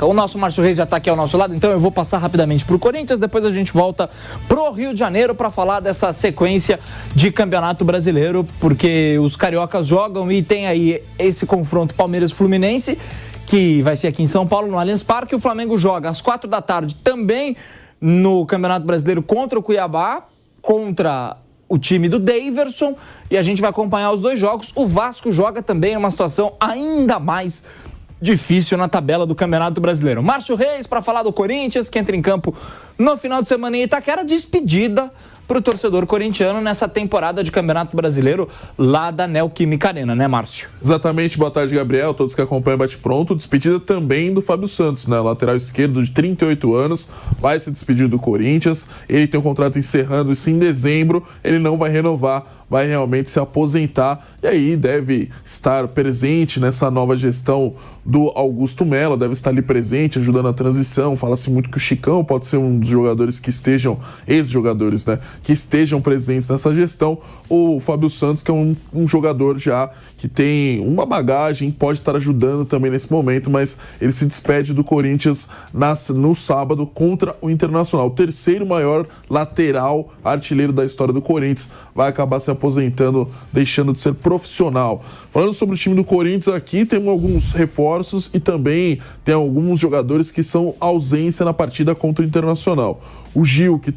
O nosso Márcio Reis já está aqui ao nosso lado, então eu vou passar rapidamente para o Corinthians, depois a gente volta pro Rio de Janeiro para falar dessa sequência de Campeonato Brasileiro, porque os cariocas jogam e tem aí esse confronto Palmeiras-Fluminense, que vai ser aqui em São Paulo, no Allianz Parque. O Flamengo joga às 4 da tarde também no Campeonato Brasileiro contra o Cuiabá, contra o time do Daverson, e a gente vai acompanhar os dois jogos. O Vasco joga também, é uma situação ainda mais difícil na tabela do Campeonato Brasileiro. Márcio Reis para falar do Corinthians, que entra em campo no final de semana em Itaquera. Despedida para o torcedor corintiano nessa temporada de Campeonato Brasileiro lá da Neoquímica Arena, né, Márcio? Exatamente, boa tarde, Gabriel, todos que acompanham o Bate Pronto. Despedida também do Fábio Santos, né, lateral esquerdo de 38 anos, vai se despedir do Corinthians. Ele tem um contrato encerrando isso em dezembro, ele não vai renovar, vai realmente se aposentar, e aí deve estar presente nessa nova gestão do Augusto Melo, deve estar ali presente, ajudando a transição. Fala-se muito que o Chicão pode ser um dos jogadores que estejam, ex-jogadores, né, que estejam presentes nessa gestão. O Fábio Santos, que é um jogador já que tem uma bagagem, pode estar ajudando também nesse momento, mas ele se despede do Corinthians no sábado contra o Internacional. O terceiro maior lateral artilheiro da história do Corinthians vai acabar se aposentando, deixando de ser profissional. Falando sobre o time do Corinthians aqui, temos alguns reforços e também tem alguns jogadores que são ausência na partida contra o Internacional. O Gil, que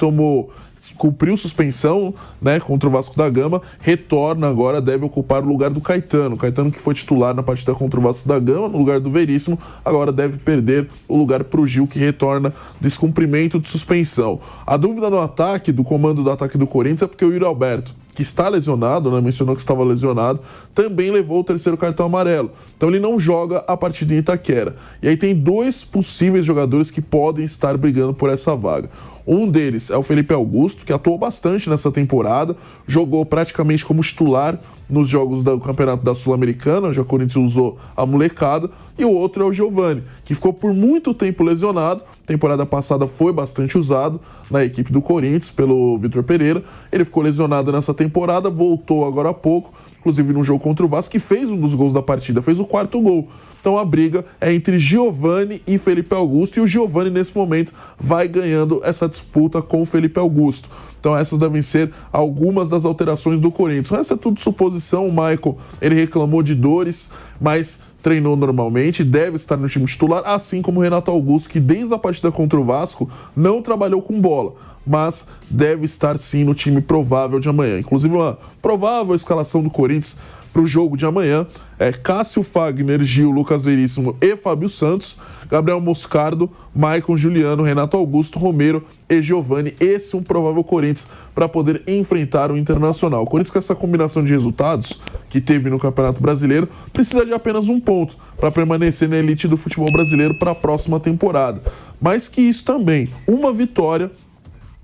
cumpriu suspensão, né, contra o Vasco da Gama, retorna agora, deve ocupar o lugar do Caetano. O Caetano, que foi titular na partida contra o Vasco da Gama, no lugar do Veríssimo, agora deve perder o lugar para o Gil, que retorna descumprimento de suspensão. A dúvida no ataque, do comando do ataque do Corinthians, é porque o Yuri Alberto, que está lesionado, né, mencionou que estava lesionado, também levou o terceiro cartão amarelo. Então ele não joga a partida em Itaquera. E aí tem dois possíveis jogadores que podem estar brigando por essa vaga. Um deles é o Felipe Augusto, que atuou bastante nessa temporada, jogou praticamente como titular nos jogos do Campeonato da Sul-Americana, já o Corinthians usou a molecada. E o outro é o Giovani, que ficou por muito tempo lesionado. Temporada passada foi bastante usado na equipe do Corinthians pelo Vitor Pereira. Ele ficou lesionado nessa temporada, voltou agora há pouco, inclusive no jogo contra o Vasco, que fez um dos gols da partida, fez o 4º gol. Então a briga é entre Giovani e Felipe Augusto, e o Giovani nesse momento vai ganhando essa disputa com o Felipe Augusto. Então essas devem ser algumas das alterações do Corinthians. Essa é tudo suposição. O Maicon, ele reclamou de dores, mas treinou normalmente, deve estar no time titular, assim como o Renato Augusto, que desde a partida contra o Vasco não trabalhou com bola, mas deve estar sim no time provável de amanhã. Inclusive uma provável escalação do Corinthians para o jogo de amanhã é Cássio, Fagner, Gil, Lucas Veríssimo e Fábio Santos, Gabriel Moscardo, Maicon, Juliano, Renato Augusto, Romero e Giovani. Esse é um provável Corinthians para poder enfrentar o Internacional. O Corinthians, com essa combinação de resultados que teve no Campeonato Brasileiro, precisa de apenas um ponto para permanecer na elite do futebol brasileiro para a próxima temporada. Mais que isso também, uma vitória,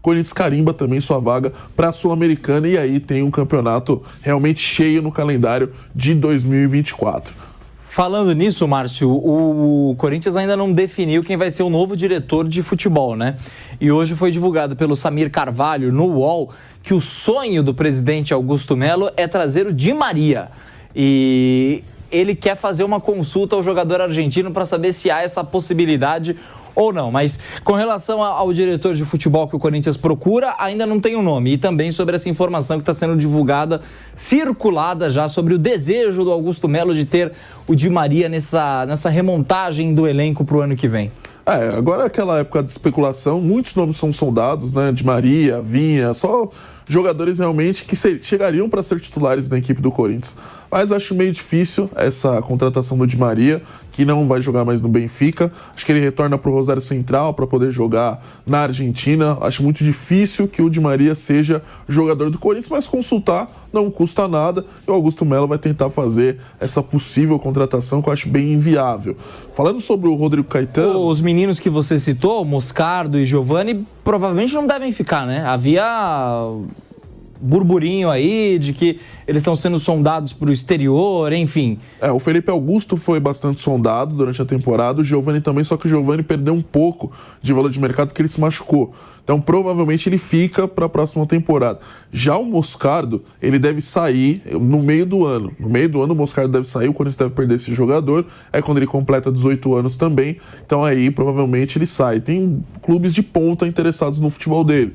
Corinthians carimba também sua vaga para a Sul-Americana, e aí tem um campeonato realmente cheio no calendário de 2024. Falando nisso, Márcio, o Corinthians ainda não definiu quem vai ser o novo diretor de futebol, né? E hoje foi divulgado pelo Samir Carvalho no UOL que o sonho do presidente Augusto Melo é trazer o Di Maria. E ele quer fazer uma consulta ao jogador argentino para saber se há essa possibilidade ou não. Mas com relação ao diretor de futebol que o Corinthians procura, ainda não tem um nome. E também sobre essa informação que está sendo divulgada, circulada já, sobre o desejo do Augusto Melo de ter o Di Maria nessa remontagem do elenco para o ano que vem. Agora aquela época de especulação, muitos nomes são sondados, né? Di Maria, Vinha, só jogadores realmente que chegariam para ser titulares na equipe do Corinthians. Mas acho meio difícil essa contratação do Di Maria, que não vai jogar mais no Benfica. Acho que ele retorna para o Rosário Central para poder jogar na Argentina. Acho muito difícil que o Di Maria seja jogador do Corinthians, mas consultar não custa nada. E o Augusto Melo vai tentar fazer essa possível contratação, que eu acho bem inviável. Falando sobre o Rodrigo Caetano... Os meninos que você citou, Moscardo e Giovani, provavelmente não devem ficar, né? Havia burburinho aí de que eles estão sendo sondados para o exterior, enfim. O Felipe Augusto foi bastante sondado durante a temporada, o Giovani também, só que o Giovani perdeu um pouco de valor de mercado porque ele se machucou. Então, provavelmente, ele fica para a próxima temporada. Já o Moscardo, ele deve sair no meio do ano. No meio do ano, o Moscardo deve sair, o Corinthians deve perder esse jogador. É quando ele completa 18 anos também. Então, aí, provavelmente, ele sai. Tem clubes de ponta interessados no futebol dele.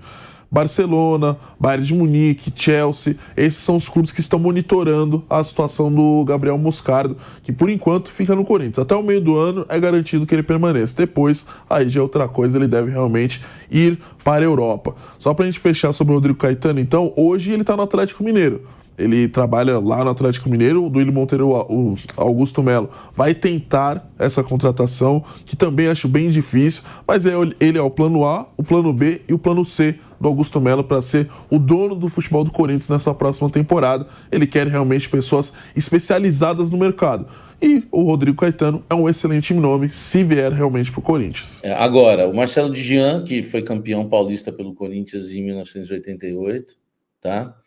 Barcelona, Bayern de Munique, Chelsea, esses são os clubes que estão monitorando a situação do Gabriel Moscardo, que por enquanto fica no Corinthians. Até o meio do ano é garantido que ele permaneça. Depois, aí já é outra coisa, ele deve realmente ir para a Europa. Só pra gente fechar sobre o Rodrigo Caetano, então, hoje ele tá no Atlético Mineiro. Ele trabalha lá no Atlético Mineiro, o Duílio Monteiro, o Augusto Melo, vai tentar essa contratação, que também acho bem difícil, mas ele é o plano A, o plano B e o plano C do Augusto Melo para ser o dono do futebol do Corinthians nessa próxima temporada. Ele quer realmente pessoas especializadas no mercado. E o Rodrigo Caetano é um excelente nome se vier realmente para o Corinthians. Agora, o Marcelo Djian, que foi campeão paulista pelo Corinthians em 1988, tá?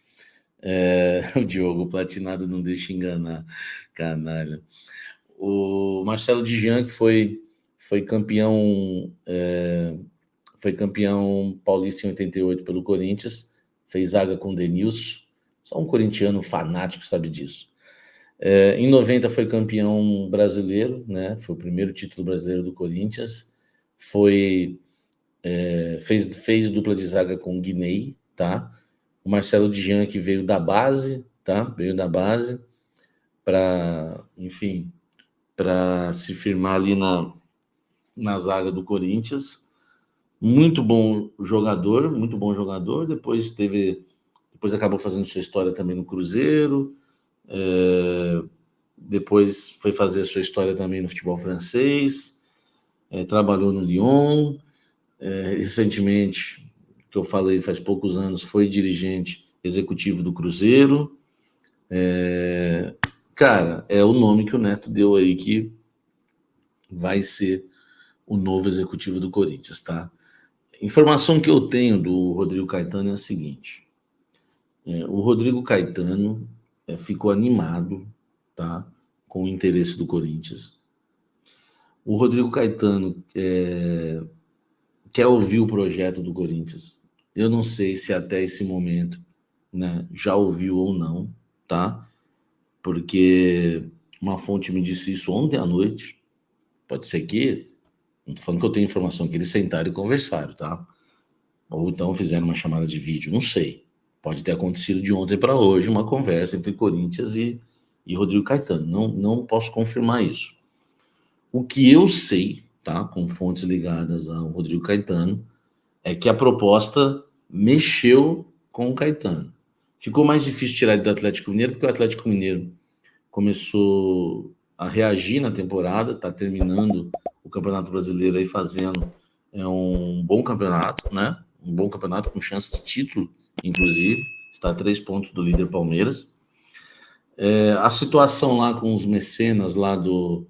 O Diogo Platinado não deixa enganar, canalha. O Marcelo Djian, que foi campeão paulista em 88 pelo Corinthians, fez zaga com o Denilson, só um corintiano fanático sabe disso. Em 90 foi campeão brasileiro, né? Foi o primeiro título brasileiro do Corinthians, fez dupla de zaga com o Guinei, tá? O Marcelo Djian, que veio da base, tá? Veio da base para se firmar ali na zaga do Corinthians. Muito bom jogador. Depois acabou fazendo sua história também no Cruzeiro. Depois foi fazer sua história também no futebol francês. Trabalhou no Lyon. Recentemente, que eu falei faz poucos anos, foi dirigente executivo do Cruzeiro. Cara, é o nome que o Neto deu aí que vai ser o novo executivo do Corinthians, tá? Informação que eu tenho do Rodrigo Caetano é a seguinte. O Rodrigo Caetano ficou animado, tá, com o interesse do Corinthians. O Rodrigo Caetano quer ouvir o projeto do Corinthians. Eu não sei se até esse momento, né, já ouviu ou não, tá? Porque uma fonte me disse isso ontem à noite. Pode ser que, não tô falando que eu tenho informação, que eles sentaram e conversaram, tá? Ou então fizeram uma chamada de vídeo, não sei. Pode ter acontecido de ontem para hoje uma conversa entre Corinthians e Rodrigo Caetano. Não posso confirmar isso. O que eu sei, tá, com fontes ligadas ao Rodrigo Caetano, é que a proposta mexeu com o Caetano. Ficou mais difícil tirar ele do Atlético Mineiro, porque o Atlético Mineiro começou a reagir na temporada, está terminando o Campeonato Brasileiro aí fazendo um bom campeonato, né? Um bom campeonato com chance de título, inclusive. Está a 3 pontos do líder Palmeiras. A situação lá com os mecenas lá do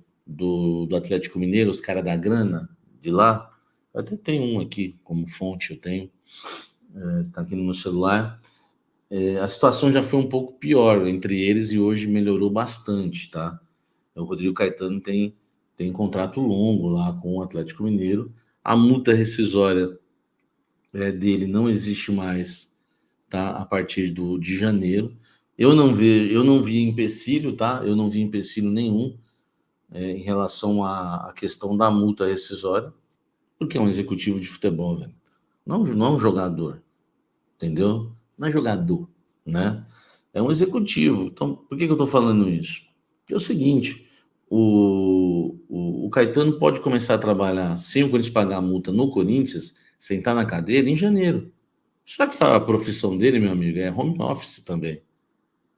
Atlético Mineiro, os caras da grana de lá, eu até tenho um aqui como fonte, eu tenho, tá aqui no meu celular. A situação já foi um pouco pior entre eles e hoje melhorou bastante, tá? O Rodrigo Caetano tem contrato longo lá com o Atlético Mineiro. A multa rescisória dele não existe mais, tá? A partir de janeiro. Eu não vi empecilho, tá? Eu não vi empecilho nenhum em relação à questão da multa rescisória, porque é um executivo de futebol, velho. Não é um jogador, entendeu? Não é jogador, né? É um executivo. Então, por que eu tô falando isso? Porque é o seguinte, o Caetano pode começar a trabalhar sem o Corinthians pagar a multa no Corinthians, sentar na cadeira em janeiro. Só que a profissão dele, meu amigo, é home office também.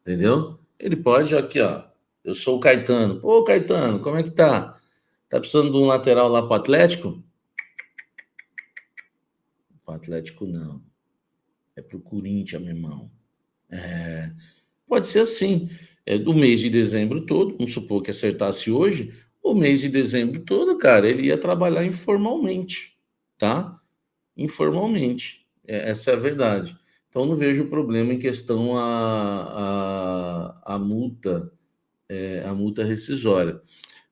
Entendeu? Ele pode, aqui, ó. Eu sou o Caetano. Pô, Caetano, como é que tá? Tá precisando de um lateral lá pro Atlético? Pro Atlético não. É pro Corinthians, meu irmão. Pode ser assim. Do mês de dezembro todo, vamos supor que acertasse hoje, o mês de dezembro todo, cara, ele ia trabalhar informalmente, tá? Informalmente. Essa é a verdade. Então, não vejo problema em questão a multa, a multa rescisória.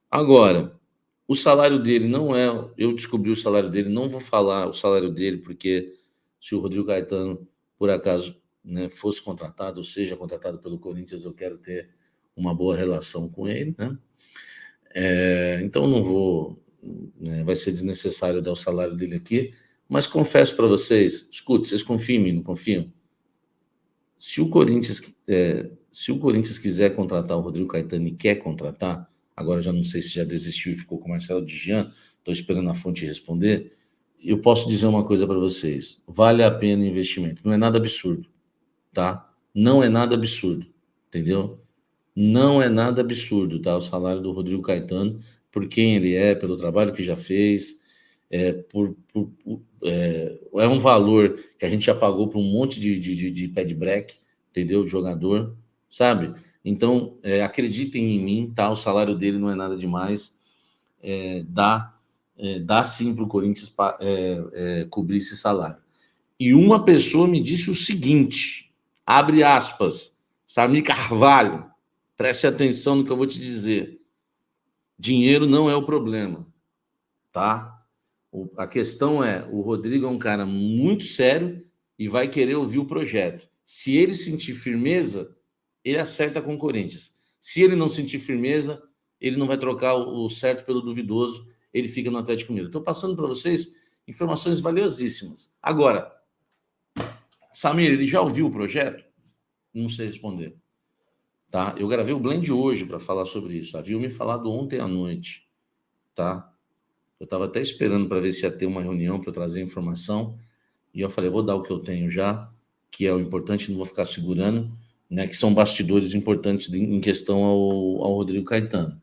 Agora, o salário dele não é... Eu descobri o salário dele, não vou falar o salário dele, porque se o Rodrigo Caetano, por acaso, né, fosse contratado, ou seja contratado pelo Corinthians, eu quero ter uma boa relação com ele, né? Então, não vou... Né, vai ser desnecessário dar o salário dele aqui, mas confesso para vocês, escute, vocês confiam em mim, não confiam? Se o Corinthians quiser contratar o Rodrigo Caetano e quer contratar, agora já não sei se já desistiu e ficou com o Marcelo Djian, estou esperando a fonte responder, eu posso dizer uma coisa para vocês, vale a pena o investimento, não é nada absurdo, tá? Não é nada absurdo, entendeu? Não é nada absurdo, tá? O salário do Rodrigo Caetano, por quem ele é, pelo trabalho que já fez, é um valor que a gente já pagou para um monte de pé de break, entendeu? De jogador, sabe? Então, acreditem em mim, tá? O salário dele não é nada demais. Dá sim para o Corinthians cobrir esse salário. E uma pessoa me disse o seguinte, abre aspas, Samir Carvalho, preste atenção no que eu vou te dizer. Dinheiro não é o problema, tá? A questão é, o Rodrigo é um cara muito sério e vai querer ouvir o projeto. Se ele sentir firmeza, ele acerta com o Corinthians. Se ele não sentir firmeza, ele não vai trocar o certo pelo duvidoso, ele fica no Atlético Mineiro. Estou passando para vocês informações valiosíssimas. Agora, Samir, ele já ouviu o projeto? Não sei responder. Tá? Eu gravei o Blend hoje para falar sobre isso. Havia me falado ontem à noite. Tá? Eu estava até esperando para ver se ia ter uma reunião para trazer informação. E eu falei, vou dar o que eu tenho já, que é o importante, não vou ficar segurando, né, que são bastidores importantes em questão ao Rodrigo Caetano.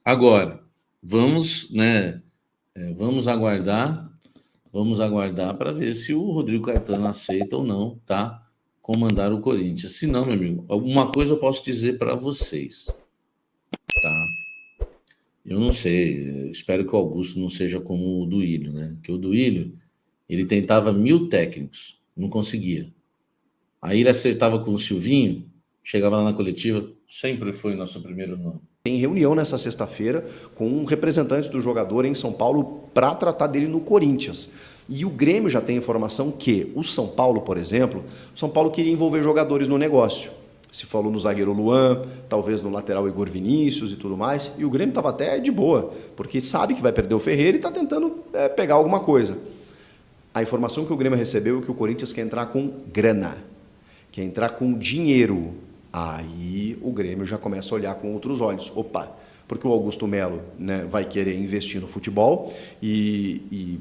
Agora, vamos aguardar para ver se o Rodrigo Caetano aceita ou não, tá? Comandar o Corinthians. Se não, meu amigo, alguma coisa eu posso dizer para vocês, tá? Eu não sei, espero que o Augusto não seja como o Duílio, né? Porque o Duílio, ele tentava 1000 técnicos, não conseguia. Aí ele acertava com o Silvinho, chegava lá na coletiva, sempre foi nosso primeiro nome. Tem reunião nessa sexta-feira com representantes do jogador em São Paulo para tratar dele no Corinthians. E o Grêmio já tem informação que o São Paulo, por exemplo, o São Paulo queria envolver jogadores no negócio. Se falou no zagueiro Luan, talvez no lateral Igor Vinícius e tudo mais. E o Grêmio estava até de boa, porque sabe que vai perder o Ferreira e está tentando pegar alguma coisa. A informação que o Grêmio recebeu é que o Corinthians quer entrar com grana, quer entrar com dinheiro. Aí o Grêmio já começa a olhar com outros olhos. Opa, porque o Augusto Melo, né, vai querer investir no futebol e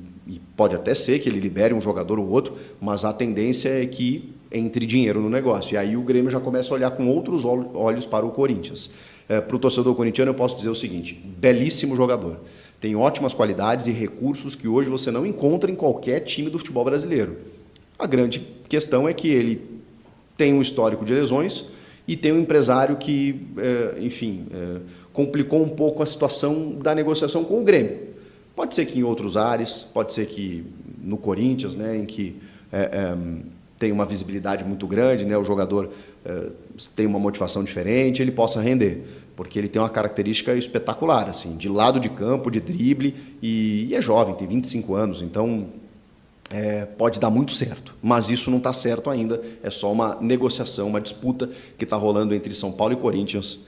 pode até ser que ele libere um jogador ou outro, mas a tendência é que entre dinheiro no negócio. E aí o Grêmio já começa a olhar com outros olhos para o Corinthians. Para o torcedor corintiano eu posso dizer o seguinte, belíssimo jogador. Tem ótimas qualidades e recursos que hoje você não encontra em qualquer time do futebol brasileiro. A grande questão é que ele tem um histórico de lesões e tem um empresário que, complicou um pouco a situação da negociação com o Grêmio. Pode ser que em outros ares, pode ser que no Corinthians, né, em que tem uma visibilidade muito grande, né, o jogador tem uma motivação diferente, ele possa render, porque ele tem uma característica espetacular, assim, de lado de campo, de drible, e é jovem, tem 25 anos, então pode dar muito certo, mas isso não está certo ainda, é só uma negociação, uma disputa que está rolando entre São Paulo e Corinthians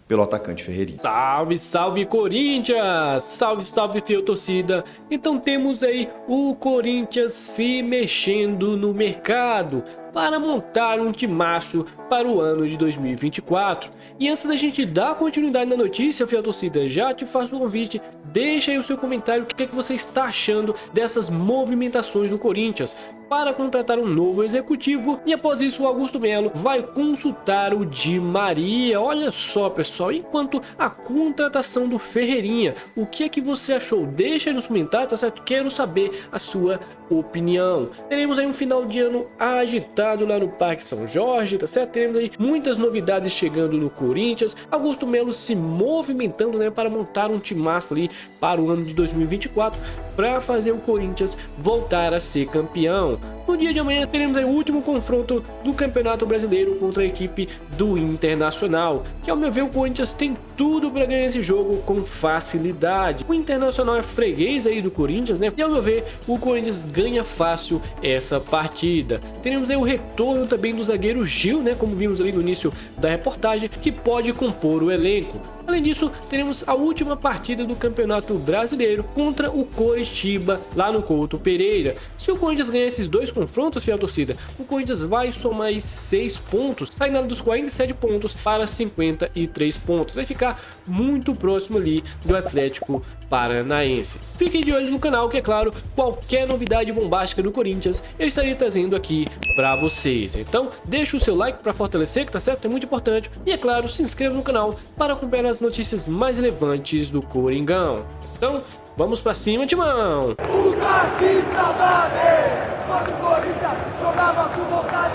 pelo atacante Ferreirinha. Salve, salve Corinthians! Salve, salve fiel torcida! Então temos aí o Corinthians se mexendo no mercado para montar um timaço para o ano de 2024. E antes da gente dar continuidade na notícia, fiel torcida, já te faço um convite, deixa aí o seu comentário, o que é que você está achando dessas movimentações do Corinthians. para contratar um novo executivo e após isso o Augusto Melo vai consultar o Di Maria. Olha só, pessoal, enquanto a contratação do Ferreirinha, o que é que você achou? Deixa aí nos comentários, tá certo? Quero saber a sua opinião. Teremos aí um final de ano agitado lá no Parque São Jorge, tá certo? Teremos aí muitas novidades chegando no Corinthians, Augusto Melo se movimentando, né, para montar um timaço ali para o ano de 2024 para fazer o Corinthians voltar a ser campeão. No dia de amanhã teremos aí o último confronto do Campeonato Brasileiro contra a equipe do Internacional, que ao meu ver o Corinthians tem tudo para ganhar esse jogo com facilidade. O Internacional é freguês aí do Corinthians, né? E ao meu ver o Corinthians ganha fácil essa partida. Teremos aí o retorno também do zagueiro Gil, né? Como vimos ali no início da reportagem, que pode compor o elenco. Além disso, teremos a última partida do Campeonato Brasileiro contra o Coritiba, lá no Couto Pereira. Se o Corinthians ganhar esses dois confrontos, fiel torcida, o Corinthians vai somar aí 6 pontos, saindo dos 47 pontos para 53 pontos. Vai ficar muito próximo ali do Atlético Paranaense. Fiquem de olho no canal que, é claro, qualquer novidade bombástica do Corinthians eu estarei trazendo aqui para vocês. Então, deixa o seu like para fortalecer, que tá certo? É muito importante. E, é claro, se inscreva no canal para acompanhar as notícias mais relevantes do Coringão. Então, vamos pra cima, Timão! Puta que saudade! Quando o Corinthians jogava com vontade!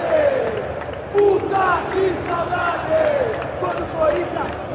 Puta que saudade! Quando o Corinthians